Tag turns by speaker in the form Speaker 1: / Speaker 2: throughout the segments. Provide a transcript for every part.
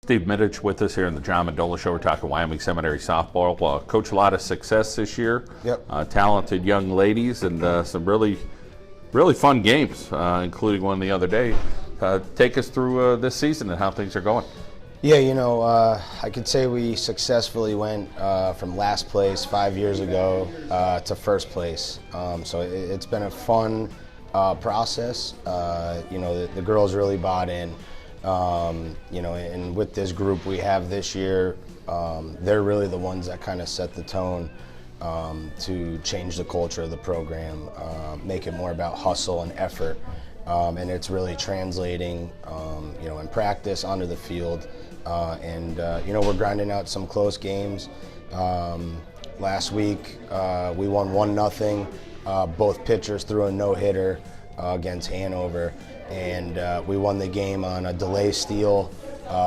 Speaker 1: Steve Mytych with us here in the John Mendola Show. We're talking Wyoming Seminary softball. Coach, a lot of success this year.
Speaker 2: Yep.
Speaker 1: Talented young ladies and some really fun games, including one the other day. Take us through this season and how things are going.
Speaker 2: Yeah, I could say we successfully went from last place 5 years ago to first place. So it's been a fun process. The girls really bought in. And with this group we have this year, they're really the ones that kind of set the tone to change the culture of the program, make it more about hustle and effort. And it's really translating, in practice onto the field. We're grinding out some close games. Last week we won 1-0. Both pitchers threw a no-hitter against Hanover. And we won the game on a delay steal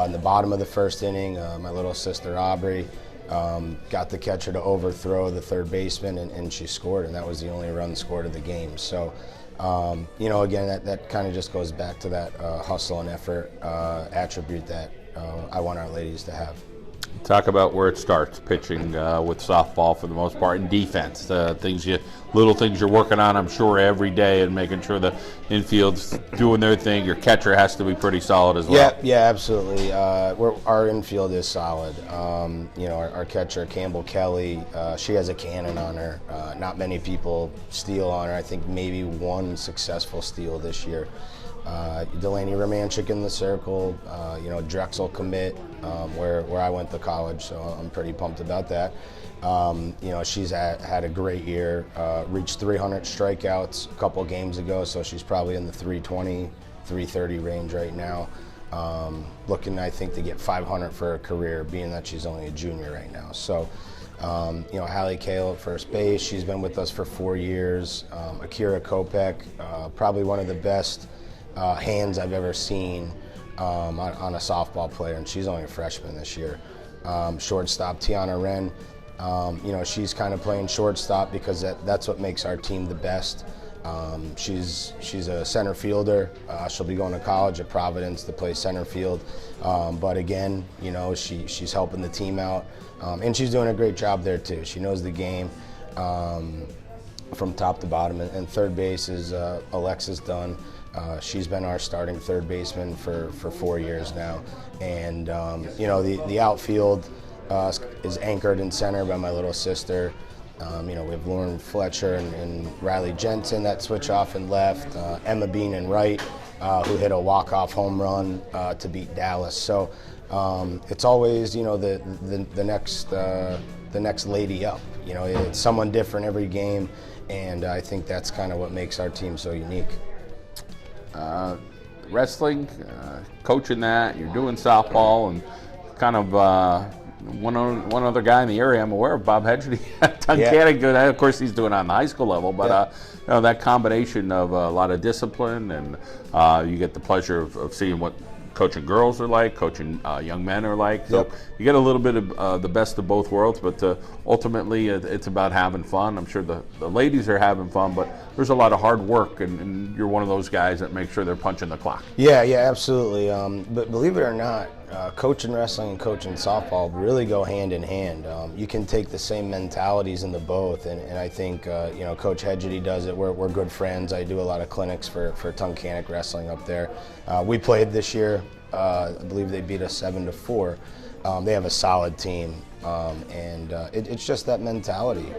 Speaker 2: in the bottom of the first inning. My little sister Aubrey got the catcher to overthrow the third baseman, and she scored, and that was the only run scored of the game. So, again, that kind of just goes back to that hustle and effort attribute that I want our ladies to have.
Speaker 1: Talk about where it starts, pitching with softball for the most part, and defense. Little things you're working on, I'm sure, every day, and making sure the infield's doing their thing. Your catcher has to be pretty solid as well.
Speaker 2: Yeah, absolutely. Our infield is solid. Our catcher, Campbell Kelly, she has a cannon on her. Not many people steal on her. I think maybe one successful steal this year. Delaney Romanchik in the circle, Drexel commit, where I went to college, so I'm pretty pumped about that. She's had a great year, reached 300 strikeouts a couple games ago, so she's probably in the 320, 330 range right now. Looking, I think, to get 500 for her career, being that she's only a junior right now. So, Hallie Kale at first base, she's been with us for 4 years. Akira Kopek, probably one of the best hands I've ever seen on a softball player, and she's only a freshman this year. Shortstop Tiana Wren, she's kind of playing shortstop because that's what makes our team the best. She's a center fielder. She'll be going to college at Providence to play center field, but again, she's helping the team out, and she's doing a great job there too. She knows the game from top to bottom. And third base is Alexis Dunn. She's been our starting third baseman for 4 years now. And, the outfield is anchored in center by my little sister. We have Lauren Fletcher and Riley Jensen that switch off and left. Emma Bean and right, who hit a walk-off home run to beat Dallas. So it's always, the next lady up. It's someone different every game, and I think that's kind of what makes our team so unique.
Speaker 1: Wrestling, coaching that, you're doing softball, and kind of one other guy in the area I'm aware of, Bob Hedgley at Tunkhannock. Yeah. Of course, he's doing it on the high school level, but that combination of a lot of discipline, and you get the pleasure of seeing what coaching girls are like, coaching young men are like. So you get a little bit of the best of both worlds, but ultimately it's about having fun. I'm sure the ladies are having fun, but there's a lot of hard work, and you're one of those guys that make sure they're punching the clock.
Speaker 2: Yeah, absolutely. But believe it or not, coaching wrestling and coaching softball really go hand in hand. You can take the same mentalities into both, and I think Coach Hedgley does it. We're good friends. I do a lot of clinics for Tunkhannock wrestling up there. We played this year. I believe they beat us 7-4. They have a solid team, and it's just that mentality,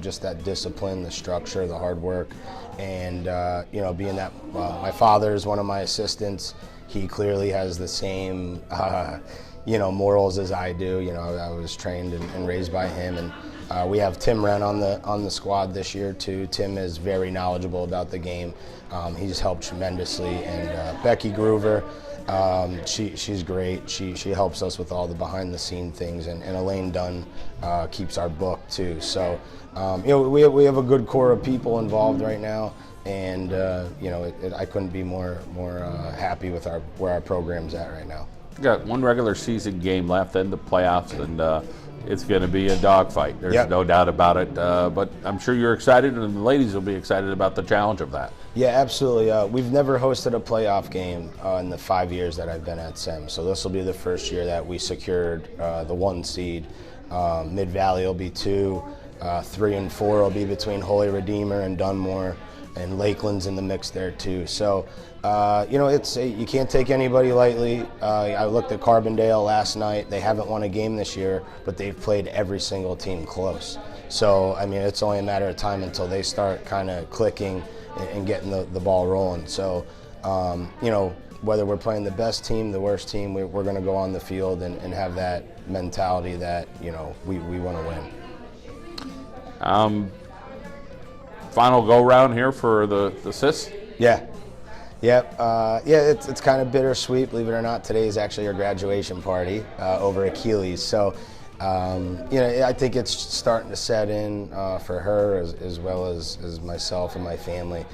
Speaker 2: just that discipline, the structure, the hard work, and being that my father is one of my assistants. He clearly has the same morals as I do. I was trained and raised by him, and we have Tim Wren on the squad this year too. Tim is very knowledgeable about the game. He's helped tremendously, and Becky Groover. She's great. She helps us with all the behind the scene things, and Elaine Dunn keeps our book too. So we have a good core of people involved right now, and I couldn't be more happy with where our program's at right now.
Speaker 1: Got one regular season game left, then the playoffs, and It's going to be a dogfight. There's no doubt about it. But I'm sure you're excited, and the ladies will be excited about the challenge of that.
Speaker 2: Yeah, absolutely. We've never hosted a playoff game in the 5 years that I've been at SEM. So this will be the first year that we secured the 1 seed. Mid-Valley will be 2. 3 and 4 will be between Holy Redeemer and Dunmore, and Lakeland's in the mix there too. So, you can't take anybody lightly. I looked at Carbondale last night. They haven't won a game this year, but they've played every single team close. So, it's only a matter of time until they start kind of clicking and getting the ball rolling. So, whether we're playing the best team, the worst team, we're going to go on the field and have that mentality that, we want to win.
Speaker 1: Final go-round here for the Sis?
Speaker 2: Yeah. Yep. It's kind of bittersweet. Believe it or not, today is actually our graduation party over at Keeley's. So, I think it's starting to set in for her as well as myself and my family.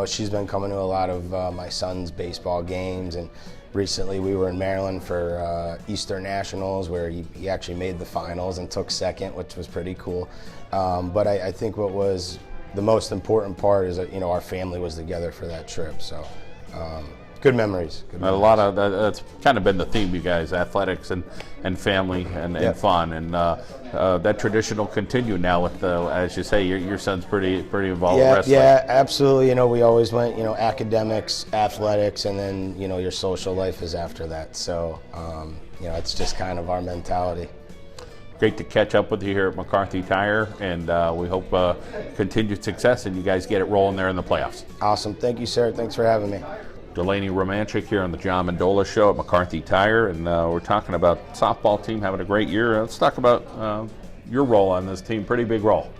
Speaker 2: She's been coming to a lot of my son's baseball games, and recently we were in Maryland for Eastern Nationals, where he actually made the finals and took second, which was pretty cool. But I think what was the most important part is that, our family was together for that trip. So good memories.
Speaker 1: A lot of that's kind of been the theme, you guys: athletics and family and fun, and that tradition will continue now with as you say, your son's pretty involved in wrestling.
Speaker 2: Yeah, absolutely. We always went, academics, athletics, and then your social life is after that. So it's just kind of our mentality.
Speaker 1: Great to catch up with you here at McCarthy Tire, and we hope continued success and you guys get it rolling there in the playoffs.
Speaker 2: Awesome. Thank you, sir. Thanks for having me.
Speaker 1: Delaney Romanchik here on the John Mendola Show at McCarthy Tire, and we're talking about softball team having a great year. Let's talk about your role on this team. Pretty big role.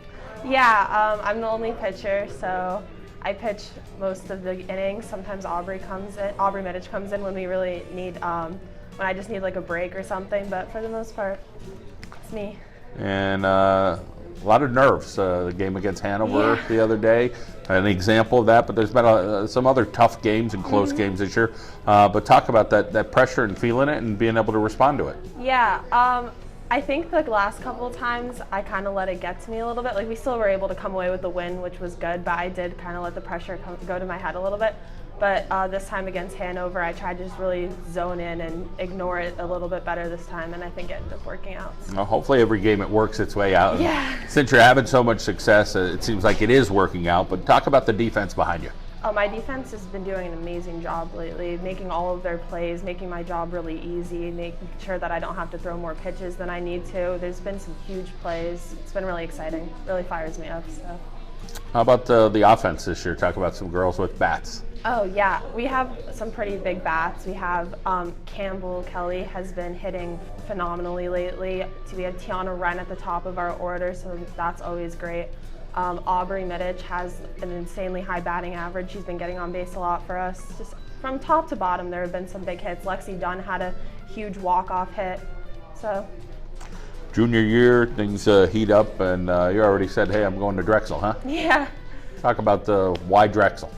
Speaker 3: Yeah, I'm the only pitcher, so I pitch most of the innings. Sometimes Aubrey Mytych comes in when we really need, when I just need like a break or something, but for the most part, it's me.
Speaker 1: And a lot of nerves. The game against Hanover the other day, an example of that, but there's been some other tough games and close games this year. But talk about that pressure and feeling it and being able to respond to it.
Speaker 3: Yeah, I think the last couple of times I kind of let it get to me a little bit. Like, we still were able to come away with the win, which was good, but I did kind of let the pressure go to my head a little bit. But this time against Hanover, I tried to just really zone in and ignore it a little bit better this time, and I think it ended up working out.
Speaker 1: Well, hopefully every game it works its way out.
Speaker 3: Yeah.
Speaker 1: Since you're having so much success, it seems like it is working out, but talk about the defense behind you.
Speaker 3: Oh, my defense has been doing an amazing job lately, making all of their plays, making my job really easy, making sure that I don't have to throw more pitches than I need to. There's been some huge plays. It's been really exciting. Really fires me up. So.
Speaker 1: How about the offense this year? Talk about some girls with bats.
Speaker 3: Oh, yeah. We have some pretty big bats. We have Campbell Kelly has been hitting phenomenally lately. We have Tiana Wren at the top of our order, so that's always great. Aubrey Mytych has an insanely high batting average. She's been getting on base a lot for us. Just from top to bottom, there have been some big hits. Lexi Dunn had a huge walk-off hit. So.
Speaker 1: Junior year, things heat up, and you already said, hey, I'm going to Drexel, huh?
Speaker 3: Yeah.
Speaker 1: Talk about why Drexel.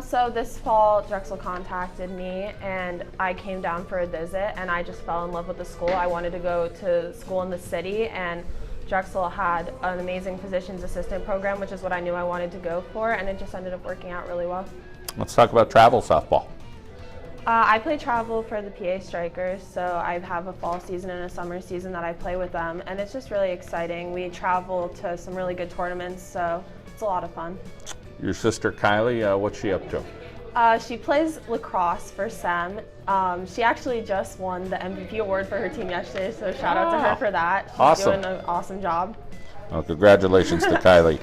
Speaker 3: So this fall, Drexel contacted me, and I came down for a visit, and I just fell in love with the school. I wanted to go to school in the city, and Drexel had an amazing physician's assistant program, which is what I knew I wanted to go for, and it just ended up working out really well.
Speaker 1: Let's talk about travel softball.
Speaker 3: I play travel for the PA Strikers, so I have a fall season and a summer season that I play with them, and it's just really exciting. We travel to some really good tournaments, so it's a lot of fun.
Speaker 1: Your sister Kylie, what's she up to?
Speaker 3: She plays lacrosse for SEM. She actually just won the MVP award for her team yesterday, so shout out to her for that. She's
Speaker 1: awesome.
Speaker 3: Doing an awesome job.
Speaker 1: Well, congratulations to Kylie.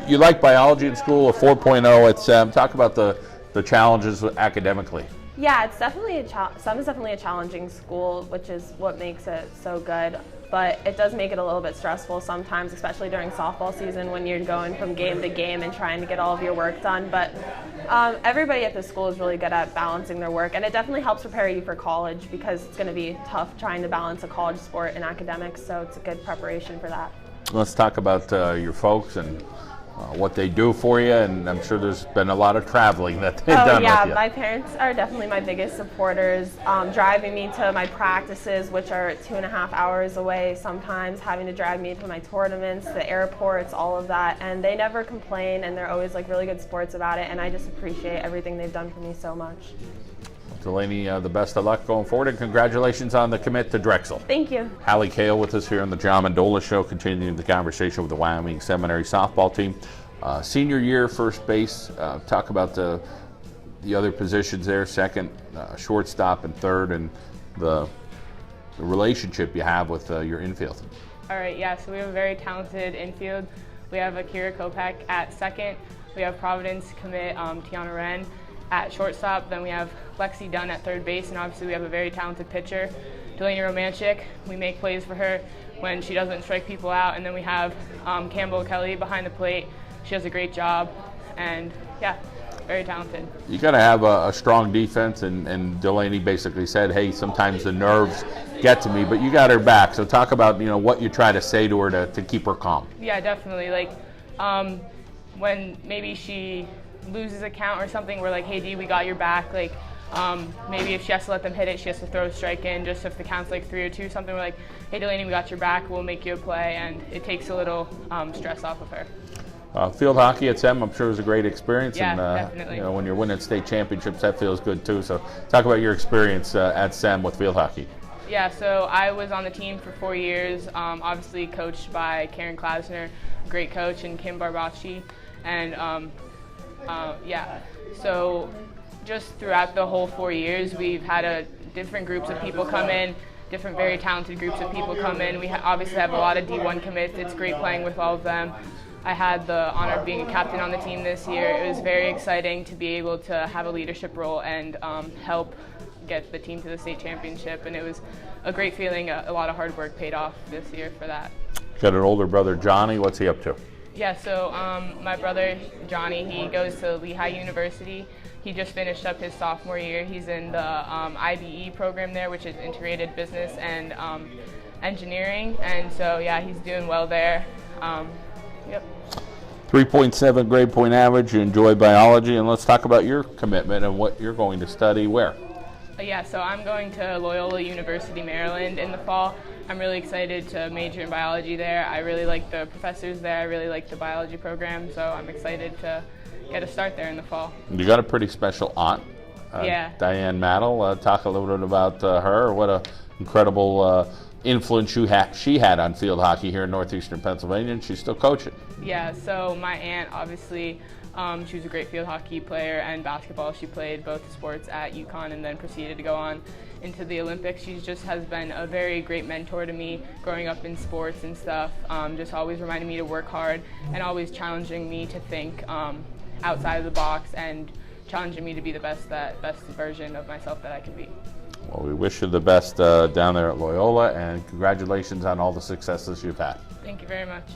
Speaker 1: You like biology in school, a 4.0 at SEM. Talk about the challenges academically.
Speaker 3: Yeah, it's definitely SEM is definitely a challenging school, which is what makes it so good. But it does make it a little bit stressful sometimes, especially during softball season when you're going from game to game and trying to get all of your work done. But everybody at the school is really good at balancing their work, and it definitely helps prepare you for college because it's going to be tough trying to balance a college sport and academics, so it's a good preparation for that.
Speaker 1: Let's talk about your folks and what they do for you, and I'm sure there's been a lot of traveling that they've done
Speaker 3: yeah,
Speaker 1: with you.
Speaker 3: my parents are definitely my biggest supporters, driving me to my practices, which are 2.5 hours away sometimes, having to drag me to my tournaments, the airports, all of that, and they never complain, and they're always like really good sports about it, and I just appreciate everything they've done for me so much.
Speaker 1: Delaney, the best of luck going forward, and congratulations on the commit to Drexel.
Speaker 3: Thank you.
Speaker 1: Hallie Cale with us here on the John Mendola Show, continuing the conversation with the Wyoming Seminary softball team. Senior year, first base. Talk about the other positions there, second, shortstop, and third, and the relationship you have with your infield.
Speaker 4: All right, yeah, so we have a very talented infield. We have Akira Kopech at second. We have Providence commit Tiana Wren at shortstop. Then we have Lexi Dunn at third base, and obviously we have a very talented pitcher, Delaney Romanchik. We make plays for her when she doesn't strike people out. And then we have Campbell Kelly behind the plate. She does a great job, and yeah, very talented.
Speaker 1: You got to have a strong defense, and Delaney basically said, hey, sometimes the nerves get to me, but you got her back. So talk about what you try to say to her to keep her calm.
Speaker 4: Yeah, definitely. Like when maybe she loses a count or something, we're like, hey D, we got your back. Like maybe if she has to let them hit it, she has to throw a strike in. Just if the count's like 3 or 2, something, we're like, hey Delaney, we got your back. We'll make you a play, and it takes a little stress off of her.
Speaker 1: Field hockey at SEM, I'm sure, was a great experience.
Speaker 4: Yeah,
Speaker 1: and,
Speaker 4: definitely.
Speaker 1: When you're winning state championships, that feels good too. So talk about your experience at SEM with field hockey.
Speaker 4: Yeah, so I was on the team for 4 years, obviously coached by Karen Klausner, great coach, and Kim Barbacci. And yeah, so just throughout the whole 4 years, we've had different groups of people come in, different very talented groups of people come in. We obviously have a lot of D1 commits. It's great playing with all of them. I had the honor of being a captain on the team this year. It was very exciting to be able to have a leadership role and help get the team to the state championship, and it was a great feeling. A lot of hard work paid off this year for that.
Speaker 1: Got an older brother, Johnny. What's he up to?
Speaker 4: Yeah, so my brother, Johnny, he goes to Lehigh University. He just finished up his sophomore year. He's in the IBE program there, which is Integrated Business and Engineering, and so yeah, he's doing well there. Yep.
Speaker 1: 3.7 grade point average. You enjoy biology, and let's talk about your commitment and what you're going to study where.
Speaker 4: Yeah, so I'm going to Loyola University, Maryland in the fall. I'm really excited to major in biology there. I really like the professors there. I really like the biology program, so I'm excited to get a start there in the fall.
Speaker 1: You got a pretty special aunt,
Speaker 4: yeah.
Speaker 1: Diane Maddle. Talk a little bit about her. What an incredible influence she had on field hockey here in northeastern Pennsylvania, and she's still coaching.
Speaker 4: Yeah, so my aunt, obviously, she was a great field hockey player and basketball. She played both sports at UConn and then proceeded to go on into the Olympics. She just has been a very great mentor to me growing up in sports and stuff, just always reminding me to work hard and always challenging me to think outside of the box and challenging me to be the best version of myself that I can be.
Speaker 1: Well, we wish you the best down there at Loyola, and congratulations on all the successes you've had.
Speaker 4: Thank you very much.